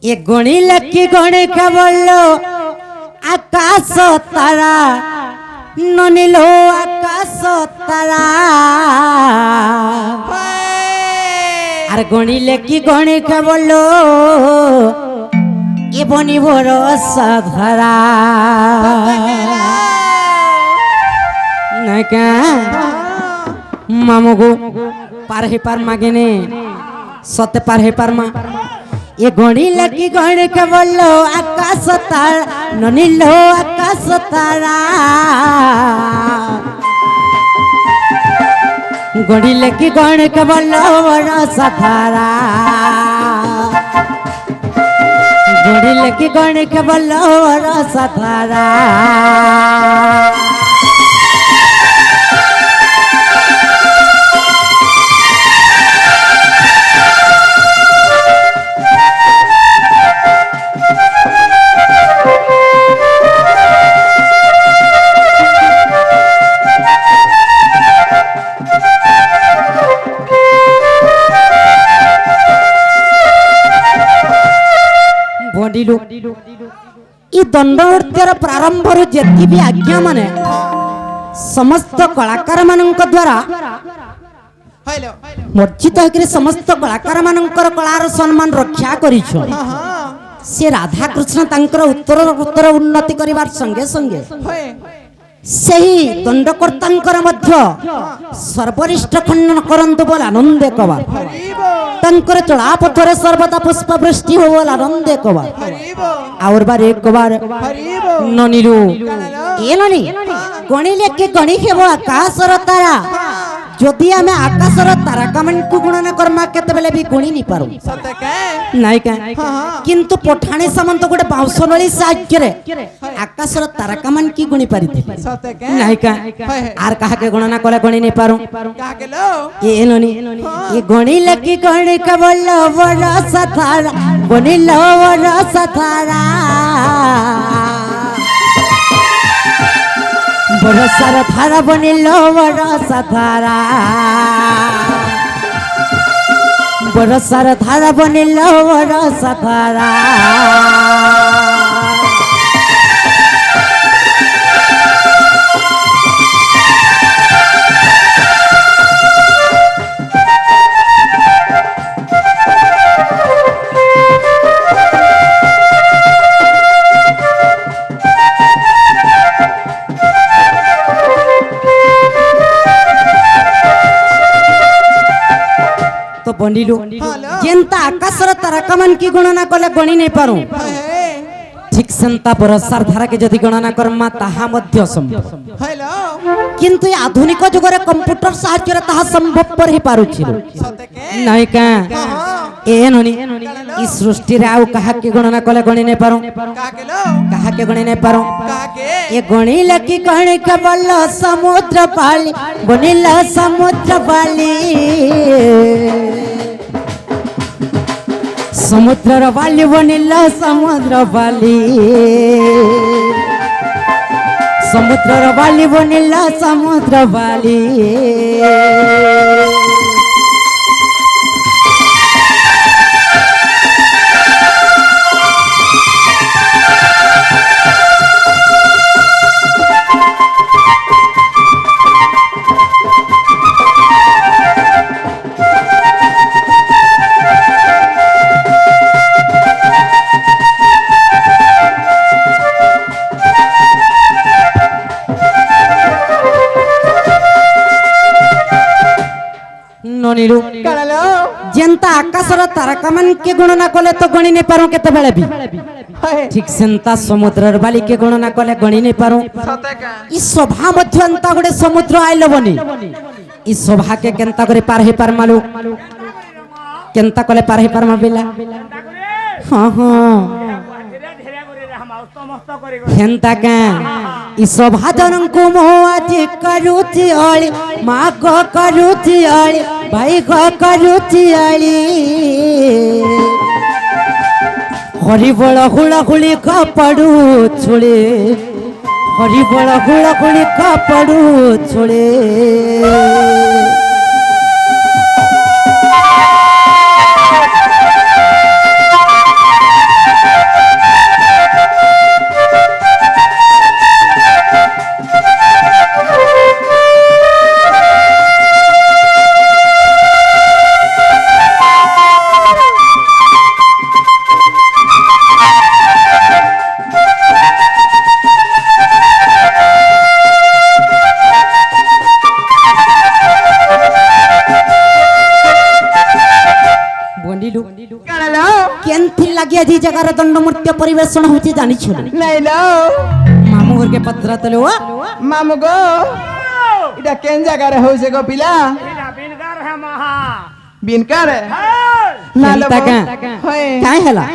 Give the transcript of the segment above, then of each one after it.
এ গণিলে কি গণে কেবল আকাশ তারা ননিল আকাশ তারা আর গণিলে কি গণে কেবল এ বনিবর সাধারা নাকা মামগো পার হে পার মাগেনে সতে পার হে পার মা এ গণিলে কি গণে কেবল আকাশ তারা ননিল আকাশ তারা গণিলে কি গণে কেবল সাধারা গণিলে কি গণে কেবল সাধারা दंडनृत्यर प्रारंभ जी भी आज्ञा माने समस्त कलाकार मानक द्वारा मर्जित होकर समस्त कलाकार मानकर कलार सम्मान रक्षा करिछ से राधा कृष्ण तांकर उत्तर उत्तर उन्नति करिवार संगे संगे सही दंडकर्तांकर मध्य सर्वरिष्ठ खंडन करंतु बोल आनंदे कबा तंकर चलापथरे सर्वदा पुष्प वृष्टि हो बोल आनंदे कबा और बार एक बार ननिलु ए ननी गणिले के गणि हेबो आकाशर तारा जदि आमे आकाशर तारा कमन को गणना करमा केते बेले भी गणि नि पारो नाइ का किंतु पठाणी सामंत गोटे बाउसनळी साहाय्य रे आकाशर तारा कमन की गणि पारिथे नाइ का आर कहा के गणना कले गणि नि पारो कहा के लो ए ननी ए गणिले की गणि केवल वरस थारा गणिलो वरस थारा बरसार थारा बनिलो बरसा थारा बरसार थारा बनिलो बरसा थारा बंडिलु जेंता आकाशर तारकामान की गणना कले गणि नहीं पारू ठीक सेंता बरसार धारा के जदि गणना करमा ताहा मध्य संभव किंतु आधुनिक जुगरे कंप्यूटर सहाय्य रे ताहा संभव पर ही पारुछि नहीं का ए ननी ई सृष्टि रे आउ कहा के गणना कले गणि नहीं पारू कहा के गणि नहीं पारू ए गणिले की गणि केवल समुद्र पाली गणिला समुद्र पाली समुद्र वाली बनिला समुद्र वाली समुद्र वाली बनिला समुद्र वाली जेंता आकाशर तारकामान के गणना कले तो गणि नहीं पारो केते बेले भी ठीक सेंता समुद्रर बाली के गणना कले गणि नहीं पारो ई शोभा मध्य अंता गोटे समुद्र आइलो बनी ई शोभा के केंता करे पार हे पार मालू केंता कले पार हे पार माबिला हां हां हेंता का ई शोभा जनन को मोआज करूची आली मां को करूची आली भाई को करूची आली हरिबळ हुळा हुळी का पडू छुळे हरिबळ हुळा हुळी का पडू छुळे लगी आजी जगह रे दंड नृत्य परिवेषण होची जानि छु नहीं लो मामू घर के पत्र तले ओ मामू गो इटा केन जगह रे हो से गो पिला बिनकर है महा बिनकर ना लो होय काय हला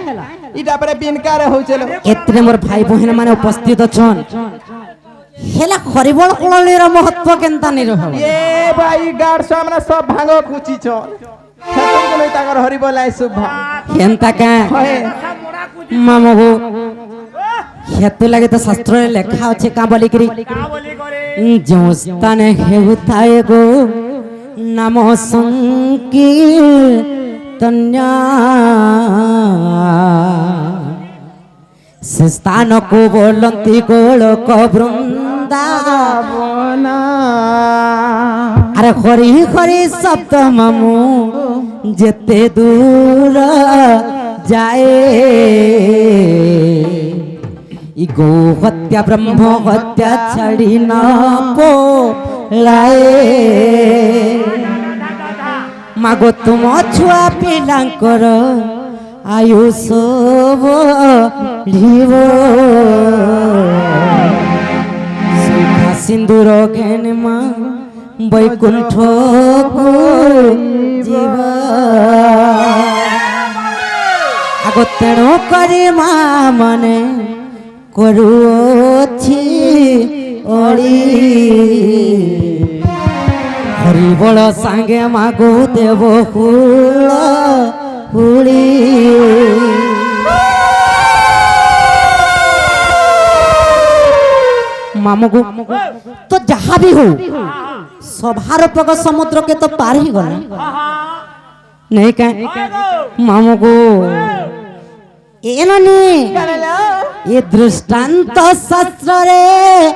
इटा पर बिनकर हो चलो एतरे मोर भाई बहन माने उपस्थित छन हेला हरिबल कुलनीर महत्व केनता नि रह ये भाई गाड़ सामने सब भांगो कुची छ खतम को नहीं ताकर हरिबल आइ शुभ केनता का होय मामू गो हेतु लगे तो शास्त्र रे लेखा अछि का बोली करी जो स्थाने हेउताए गो नाम संकीर्तन्या से स्थान को बोलंती गोलोक वृंदावना अरे हरि हरि शब्द मामू जेते दूर जाए इ गो हत्या ब्रह्म हत्या छड़ी न पोलाए मागो तुम छुआ पिलांकर आयुष बढ़िव सुखा सिंदूर घेन मा बैकुंठ को जीव आगो तेणु करे मा मने କରୁଅଛି ଅଳି ହରିବଳ ସାଙ୍ଗେ ମାଗୁ ଦେବ ହୁଳ ହୁଳି ମାମୁକୁ ତ ଯାହା ବି ହଉ ସଭାର ପଗ ସମୁଦ୍ର କେ ତ ପାର ହି ଗଲା नहीं का मामू ಏನನಿ ये दृष्टांत शास्त्र रे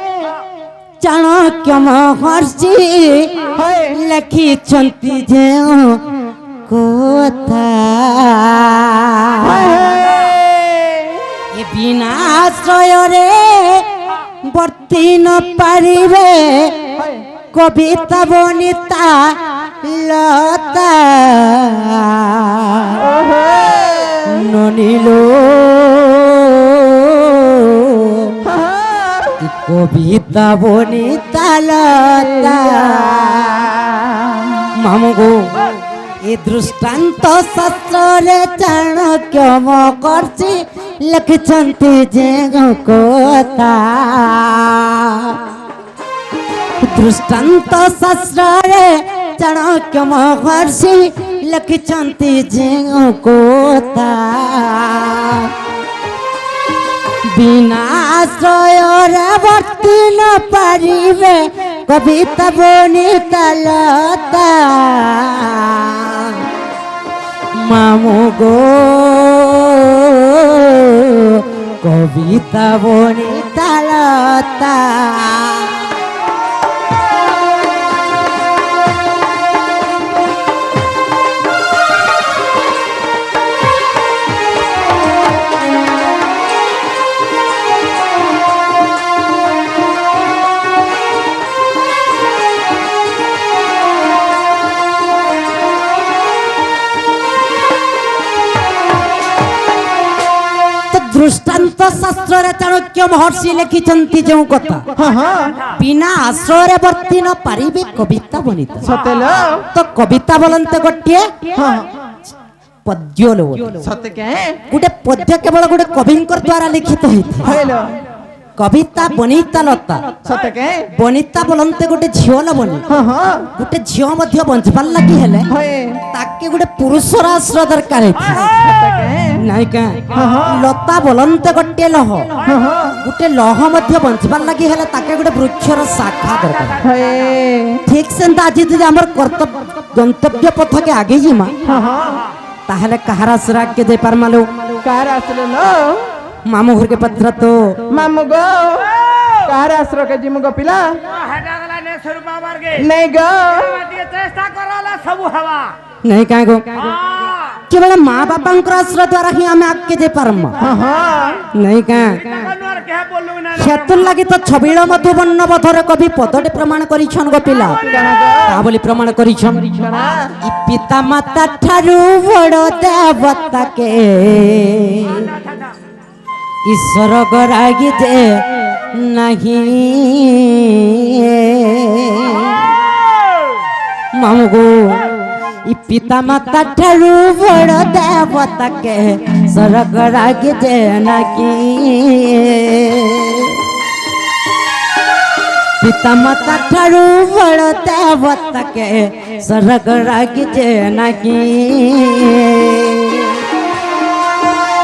चाणक्य महर्षि लिखि चंती जे कोथा ये बिना आश्रय रे वर्ती न पारिबे कविता बनिता लता ननिलो कविता बनिता लता मामगो ये दृष्टांत शास्त्र रे चाणक्य महर्षि लिखिछन्ति जे कोथा दृष्टांत शास्त्र रे चाणक्य महर्षि लिखिछन्ति जे कोथा बिना आश्रय रे वर्ती न पारिबे कविता बनिता लता मामू गो कविता बनिता लता दृष्टांत शास्त्र रे चाणक्य महर्षि लिखिछन्ति जो कथा बिना आश्रय रे वर्ती न पारिबे कविता बनिता सतेलो तो कविता बोलन्ते गोटे पद्य लो सते के गोटे पद्य केवल गोटे कविंकर द्वारा लिखित होइथि हेलो कविता बनिता लता सते के बनिता बोलन्ते गोटे झियो ल बनि गोटे झियो मध्य बंचबार लागि हेले ताके गोटे पुरुषर आश्रय दरकार हेथि नहीं का लता बोलन्ते गोटे लह गोटे लह मध्य बंचबार लागि हेले ताके गोटे वृक्षर शाखा दरकार ठीक सेंता आज जे हमर कर्तव्य गंतव्य पथ के आगे जिमा ताहले कहारा आश्रय के दे परमालो कार आश्रय लो मामू घर के पत्र तो मामू गो कार आश्रय के जिमु गो पिला हटागला ने स्वरूप मार के नहीं गो चेष्टा करला सब हवा नहीं का गो केवल माँ बापांकर आश्रय द्वारा ही आम आगे जे पारम हाँ हाँ नहीं क्या कनुआर के बोलू ना क्षेत्र लगी तो छबिल मधुबन्न बधरे कवि पदटे प्रमाण करिछन गोपिला ता बोली प्रमाण करिछन इ पिता माता ठारू बड़ देवता के ईश्वर गरागी जे नहीं मामगो इ पिता माता ठारू बड़ देवता के स्वर्ग रागी जे नहीं पिता माता ठारू बड़ देवता के स्वर्ग रागी जे नहीं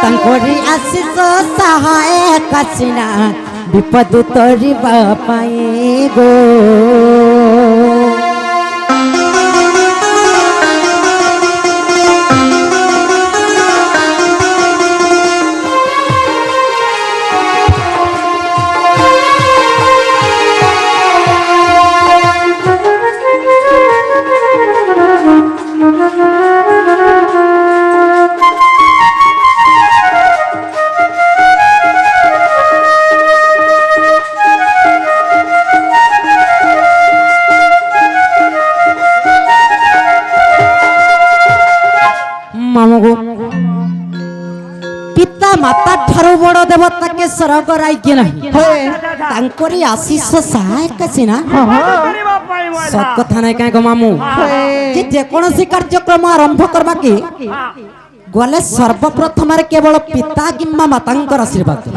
तंकोरी आशीष सहाय कासिना विपद तोरी बापाई गो पिता माता ठारू बड़ देवता के स्वर्ग राज्य नहीं तांकोरी आशीष सहायक सिना सत कथा नहीं कह मामू कि जेकोसी कार्यक्रम आरंभ करबा के गले सर्वप्रथम केवल पिता किंबा मातांकर आशीर्वाद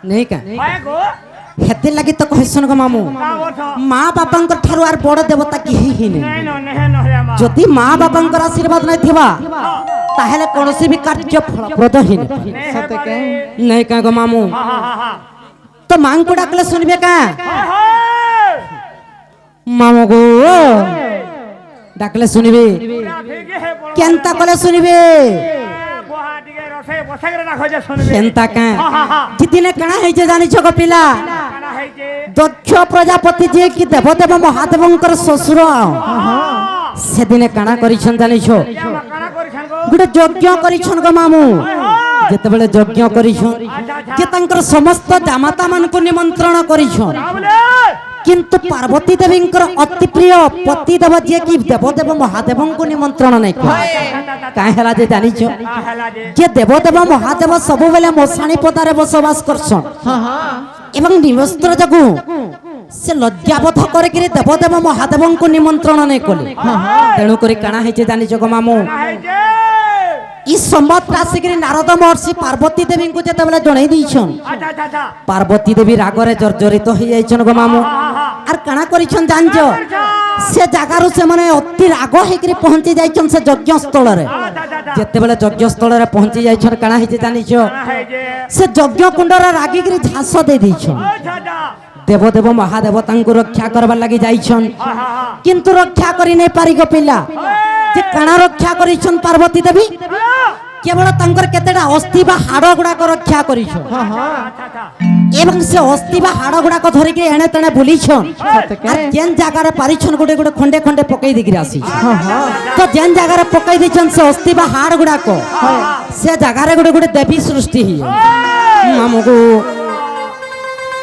नहीं का हेते लगी तो कहसन गो मामू माँ बापांकर ठारू आर बड़ देवता की ही नहीं जदि माँ बापांकर आशीर्वाद नहीं थिबा ताहेले कोनोसी भी कार्य फलप्रद ही नहीं का गो मामू तो मां को डाकले सुनबे का मामू गो डाकले सुनबे केनता कले सुनबे केनता का जितिने कणा है जे जानि छ गो पिला दक्ष प्रजापति जे कि देवदेव महादेवंकर ससुर से दिने काना करिछन जानि छ गुटे यज्ञ करिछन गो मामू जेते बेले यज्ञ करिछन जे तांकर समस्त जामाता मान को निमंत्रण करिछन किंतु पार्वती देवींकर अति प्रिय पति देव जे कि देवदेव महादेवं को निमंत्रण नै काहे हला जे जानि छ जे देवदेव महादेव सब बेले मोसाणी पदारे बसवास करछन एवं निवस्त्र जगु से लज्जाबोध करके देवदेव महादेवं को निमंत्रण नहीं कले तेणु करी काना है जानी जग मामू इस संबत आसिक नारद महर्षि पार्वती देवी को जेतेबेले जणै दिछन पार्वती देवी रागरे जर्जरित हो जाइछन गो मामू आर काना करिछन जानजो से जगारु से माने अति राग हेकरी पहुंची जाइछन से यज्ञ स्थल रे जेतेबेले यज्ञ स्थल रे पहुंची जाइछन काना है जानिछो से यज्ञ कुंड रे रागी गिरी झांस दे दिछन देवदेव महादेवता को रक्षा करबार लगी जाइछन किंतु रक्षा करि नै पारि गो पिला जे काना रक्षा करिछन पार्वती देवी केवल तंकर केतेडा अस्थि बा हाड़ गुडा को रक्षा करिछन एवं से अस्थि बा हाड़ गुडा को धरि के एणे तणे बुलिछन आ जेन जागा रे पारिछन गुडे गुडे खंडे खंडे पकई दिगिरा आसी तो जेन जागा रे पकई दिछन से अस्थि बा हाड़ गुडा को से जागा रे गुडे गुडे देवी सृष्टि ही मामगो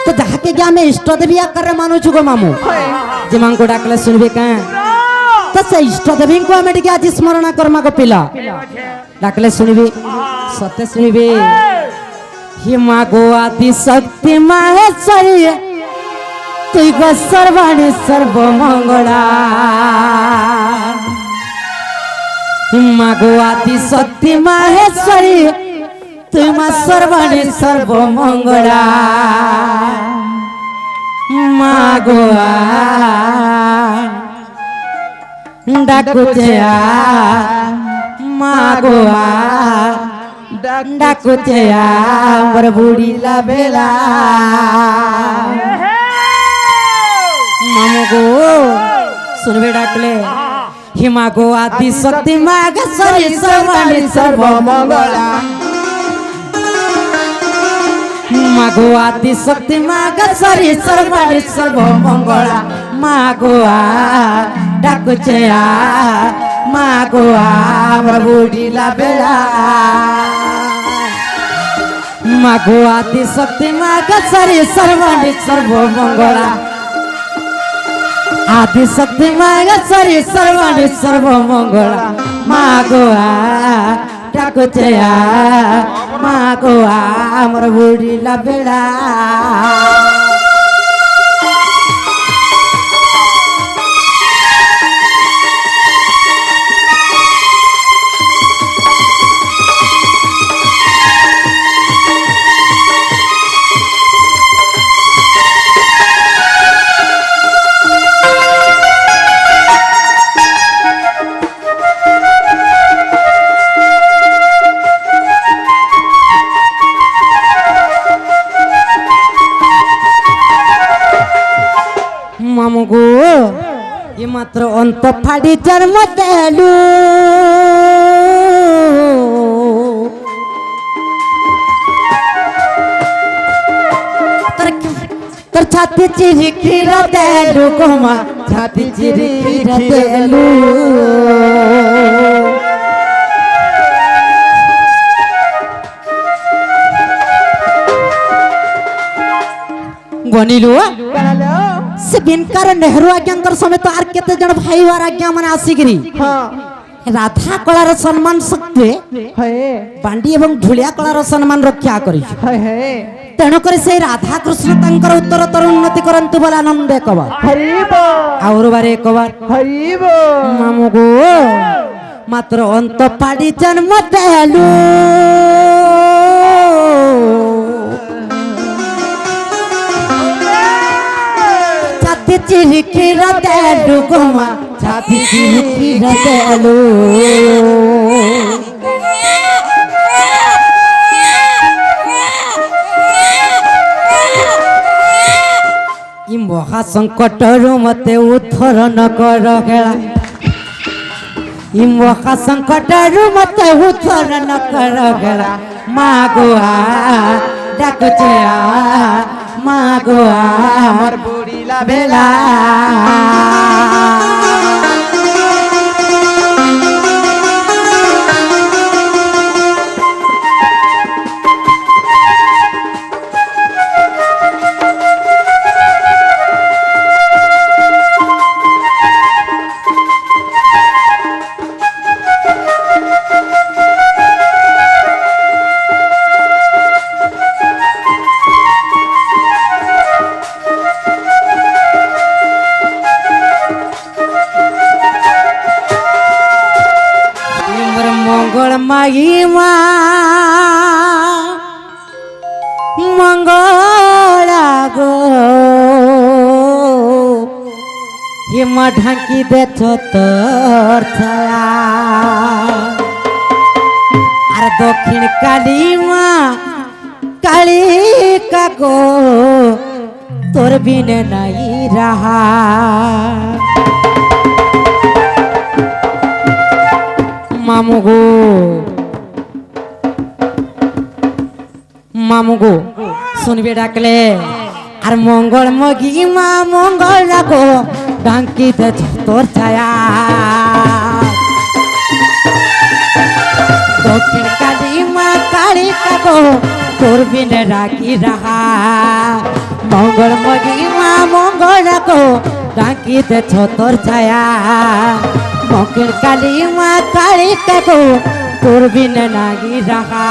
तो जहा के क्या मैं इष्ट देवी आकर मानु छु गो मामू जे मां को डाकले सुनबे का तो से इष्ट देवी को हमें टिके आज स्मरण करमा को पिला डाकले सुनबे सत्य सुनबे हे मां गो आदि शक्ति माहेश्वरी तुई गो सर्वाणि सर्व मंगला हे मां गो आदि शक्ति माहेश्वरी तुई मां सर्वाणि सर्व मंगला मागोआ डाकुचया मागोआ डाकुचया मोर बुढ़ी ला बेला मामगो सुनबे डाकले हे मागो आदि शक्ति मागेश्वरी सर्वाणि सर्व मंगला मागो आदि शक्ति मागेश्वरी सर्वाणि सर्व मंगला मागोआ डाकुचया मागोआ আমার বুড়িলা বেলা মাগো আদি শক্তি মা গছারি সর্বাণী সর্বমঙ্গলা আদি শক্তি মা গছারি সর্বাণী সর্বমঙ্গলা মাগো ডাকুছে মাগো আমার বুড়িলা বেলা মামুগো এ মাত্র অন্ত ফাড়ি জন্ম দেলু তোর ছাতি চিরি খিরা দেলু গোমা ছাতি চিরি খিরা দেলু গনিলু से बिनकर नेहरू आज्ञांकर समेत आर केते जण भाई वार आज्ञा माने आसीगिरी हां राधा कलार सम्मान सत्वे हे बांडी एवं ढुलिया कलार सम्मान रक्षा करी हे तेणु करे से राधा कृष्ण तांकर उत्तरोत्तर उन्नति करंतु बोला आनंद कबा हरिब और बारे कबा हरिब मामुगो मात्र अंत पाड़ी जन्म देलु चिरी खीरा देलु गोमा छाती चिरी खीरा देलु इ महा संकटरु मते उद्धरण कर खेला इ महा संकटरु मते उद्धरण कर खेला मागुआ डाकुचिया मागुआ আমার বুড়িলা বেলা मंगल महिमा मंगला गो हिमा ढांकी दे तोर छाया আর দক্ষিণ কালী মা কালী কাগো তোর বিনে নাই রাহা মামুগো মামুগো শুনবে ডাকলে আর মঙ্গল মগি মা মঙ্গল রাখো ডাঙ্কিতে তোর ছায়া দক্ষিণ কালী মা কালী কাগো তোর বিনে রাখি রাহা মঙ্গল মগি মা মঙ্গল রাখো ডাঙ্কিতে তোর ছায়া মঙ্গল কালী মা কালী কাগো তোর বিনে নাগি রাহা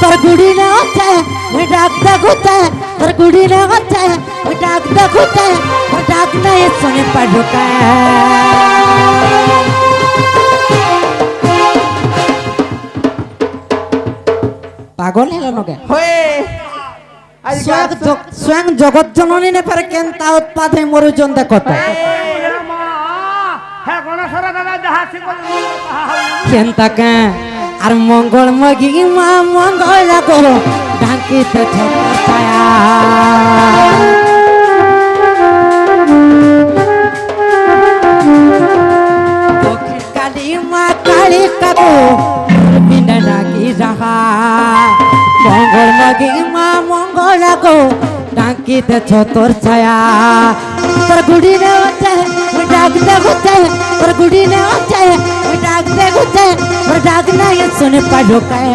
তোর গুড়ি না হচ্ছে ওই ডাক দেখুতে তোর গুড়ি না হচ্ছে ওই ডাক দেখুতে ওই ডাক নাই শুনে পাড়ুকা পাগল হলো নকে হয়ে আজ স্বয়ং জগৎ জননী নে পারে কেনতা উৎপাদে মরুজন দেখত কেনতা কে আর মঙ্গল মগি মা মঙ্গল রাখো ঢাকিতে ছায়া দক্ষিণ কালী মা কালী কাকু বিনা নাকি রাহা মঙ্গল মগি মা মঙ্গল রাখো ডাকিতেছ তোর ছায়া তোর গুড়ি নে হচ্ছে ওই ডাক দে গুছে তোর গুড়ি নে হচ্ছে ওই ডাক দে গুছে তোর ডাক না এ শুনে পাড়ো কায়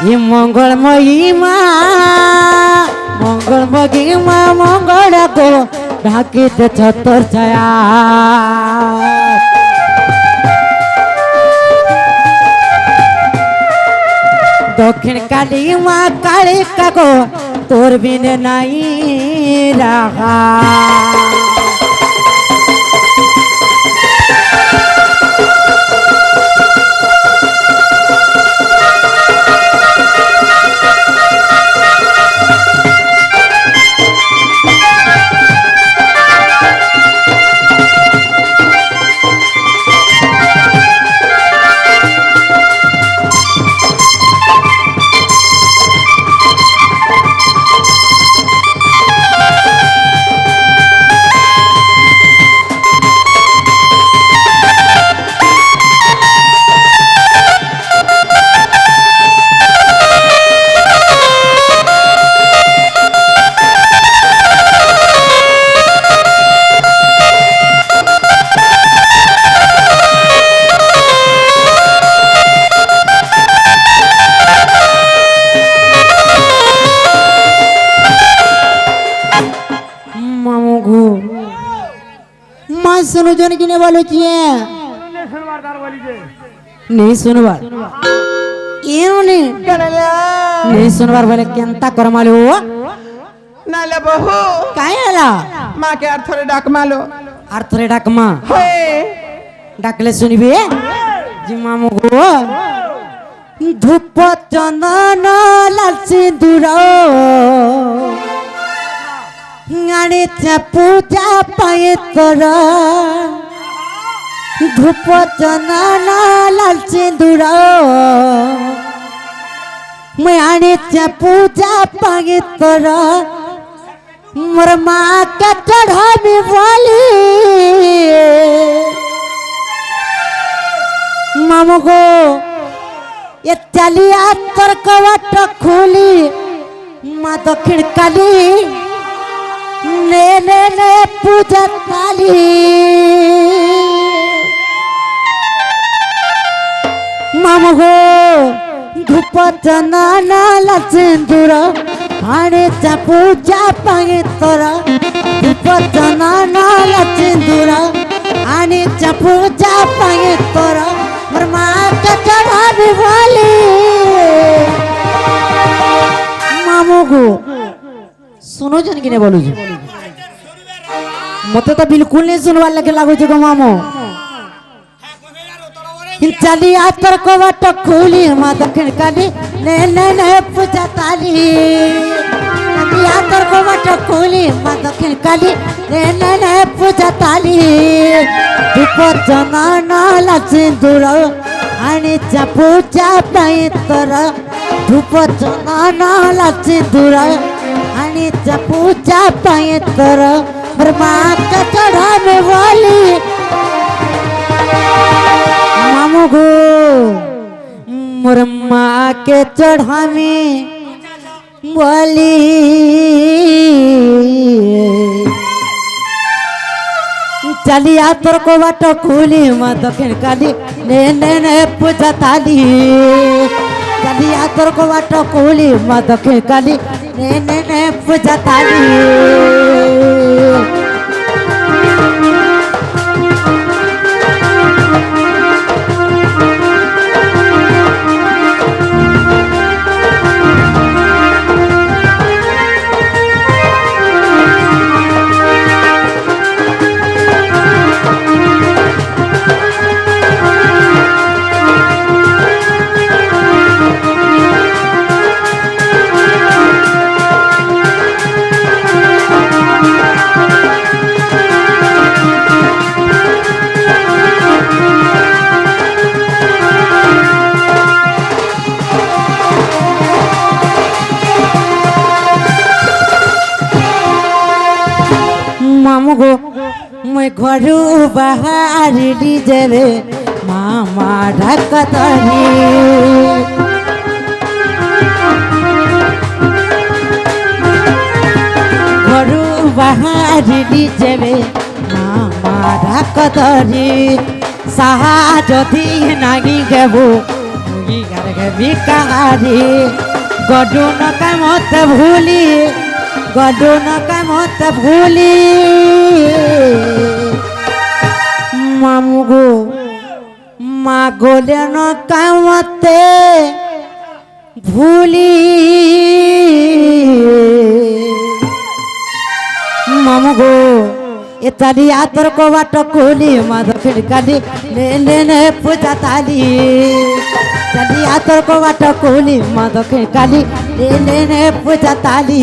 ই মঙ্গলময়ী মা মঙ্গল গো ডাকিতেছ তোর ছায়া দক্ষিণ কালী মা কালী কাগো তোর বিনে নাই রাহা सुनो जन किने बोलो छिए सुनवार तार बोली जे नहीं सुनवार ಏನು ನೀ ನೀ ಸುನವಾರ ಬಲೆ ಕೆಂತ ಕೊರಮಾಲು नाले बहू ಕಾಯಲ್ಲ माँ के अर्थरे डाक मालो ಅರ್ಥರೆ ಡಾಕಮ್ಮ हे ডাকলে শুনিবি জিমা মগো ধূপ চন্দন লাল সিঁদুর আনিছে পূজা পায়ে তোর ধূপ চন্দন লাল সিঁদুর मैं आनिছে পূজা পায়ে তোর मोर माँ के चढ़ावी वाली मामू गो ये चलिया तोर कवाट खोली माँ दक्षिण काली ने पूजा थाली मामू गो धूप चंदन सिंदूर आने पूजा पाए तोरा धूप चंदन सिंदूर आने पूजा पाए तोरा मोर माँ के चढ़ावी वाली मामू को सुनो जन किने बोलू जी मते तो बिल्कुल नहीं सुनवा लगे लागो जी गो मामू चली आतर को वाट खोली माँ दक्षिण काली ने पूजा ताली चली आतर को वाट खोली माँ दक्षिण काली ने पूजा ताली धूप चंदन सिंदूर आणि पूजा पाए तर धूप चंदन सिंदूर आणि पूजा पाए तर माँ का चढ़ावे वाली मामू गो मोर माँ के चढ़ावे बोली चलिया तोर को बाट खोली माँ दक्षिण काली ने पूजा ताली चलिया तोर को बाट खोली माँ दक्षिण काली ने पूजा ताली मामू गो मैं घरू बाहर ली जेबे मामा ढकतरी মারিলি যেবে না মারা কদরি সাহা যদি নাগি গেবো মুই গারে বিকারি গডু নকা মত ভুলি গডু নকা মত ভুলি মামুগো মা গোলে নকা মতে ভুলি মামুগো এতালি আতর কোবাট কুলি মাধবীর কালি নে পূজা তালি তালি আতর কোবাট কুলি মাধবীর কালি নে পূজা তালি